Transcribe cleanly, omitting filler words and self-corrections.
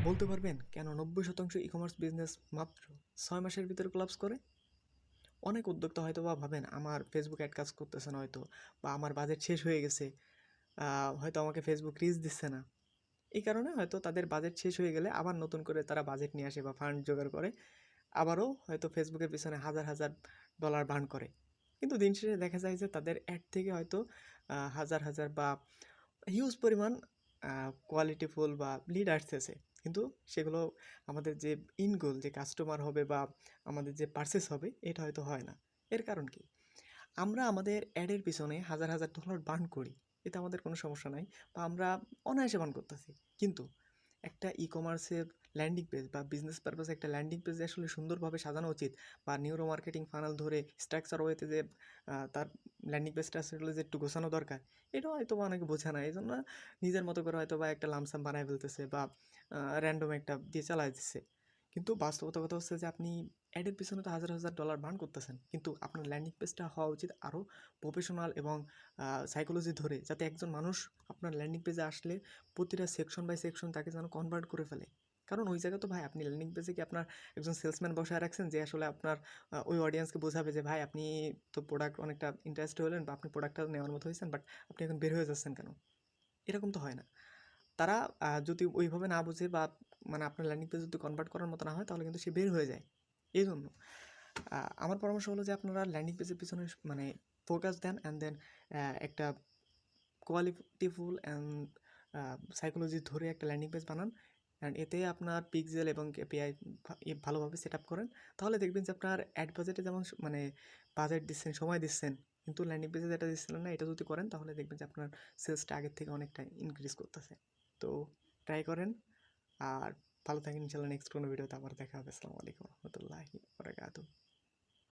বলতে পারবেন কেন 90% ই-কমার্স বিজনেস মাত্র 6 মাসের ভিতরে কোলাপস করে? অনেক উদ্যোক্তা হয়তো বা ভাবেন আমার ফেসবুক অ্যাড কাজ করতেছে না হয়তো, বা আমার বাজেট শেষ হয়ে গেছে, হয়তো আমাকে ফেসবুক রিচ দিচ্ছে না। এই কারণে হয়তো তাদের বাজেট শেষ হয়ে গেলে আবার নতুন করে তারা বাজেট নিয়ে আসে বা ফান্ড জোগাড় করে, আবারও হয়তো ফেসবুকের পিছনে হাজার হাজার ডলার বার্ন করে। কিন্তু দিন শেষে দেখা যায় যে তাদের অ্যাড থেকে হয়তো হাজার হাজার বা হিউজ পরিমাণ কোয়ালিটিফুল বা লিড আসতেছে, কিন্তু সেগুলো আমাদের যে ইন গোল যে কাস্টমার হবে বা আমাদের যে পারচেস হবে এটা হয়তো হয় না। এর কারণ কি? আমরা আমাদের অ্যাডের পিছনে হাজার হাজার ডলার বার্ন করি, এতে আমাদের কোনো সমস্যা নাই, বা আমরা অনায়াসে বার্ন করতেছি। কিন্তু একটা ই কমার্সের ল্যান্ডিং পেজ বা বিজনেস পারপাসে একটা ল্যান্ডিং পেজ আসলে সুন্দরভাবে সাজানো উচিত, বা নিউরো মার্কেটিং ফানাল ধরে স্ট্রাকচার ওয়েতে যে তার ল্যান্ডিং পেজটা আসলে যে একটু গোছানো দরকার, এটাও হয়তো বা অনেকে বোঝে না। এই জন্য নিজের মতো করে হয়তো বা একটা লামসাম বানায় ফেলতেছে বা র্যান্ডম একটা দিয়ে চালায় দিচ্ছে। কিন্তু বাস্তবতা কথা হচ্ছে যে আপনি অ্যাডের পিছনে তো হাজার হাজার ডলার বার্ন করতেছেন, কিন্তু আপনার ল্যান্ডিং পেজটা হওয়া উচিত আরও প্রফেশনাল এবং সাইকোলজি ধরে, যাতে একজন মানুষ আপনার ল্যান্ডিং পেজে আসলে প্রতিটা সেকশন বাই সেকশন তাকে যেন কনভার্ট করে ফেলে। কারণ ওই জায়গায় তো ভাই আপনি ল্যান্ডিং পেজে কি আপনার একজন সেলসম্যান বসায় রাখছেন যে আসলে আপনার ওই অডিয়েন্সকে বোঝাবে যে ভাই আপনি তো প্রোডাক্ট অনেকটা ইন্টারেস্ট হলেন বা আপনি প্রোডাক্টটা নেওয়ার মতো হয়েছেন, বাট আপনি এখন বের হয়ে যাচ্ছেন কেন? এরকম তো হয় না। তারা যদি ওইভাবে না বুঝে বা মানে আপনার ল্যান্ডিং পেজ যদি কনভার্ট করার মতো না হয়, তাহলে কিন্তু সে বের হয়ে যায়। এই জন্য আমার পরামর্শ হলো যে আপনারা ল্যান্ডিং পেজের পিছনে মানে ফোকাস দেন, অ্যান্ড দেন একটা কোয়ালিটিফুল অ্যান্ড সাইকোলজি ধরে একটা ল্যান্ডিং পেজ বানান, অ্যান্ড এতে আপনার পিক্সেল এবং এপিআই ভালোভাবে সেট আপ করেন। তাহলে দেখবেন যে আপনার অ্যাড বাজেটে যেমন মানে বাজেট দিচ্ছেন, সময় দিচ্ছেন, কিন্তু ল্যান্ডিং পেজে যেটা দিচ্ছিলেন না, এটা যদি করেন তাহলে দেখবেন যে আপনার সেলসটা আগের থেকে অনেকটা ইনক্রিজ করতেছে। তো ট্রাই করেন। আর ভালো থাকেন, ইনশাল্লাহ নেক্সট কোনো ভিডিওতে আবার দেখা হবে। আসসালামু আলাইকুম রহমতুল্লাহি।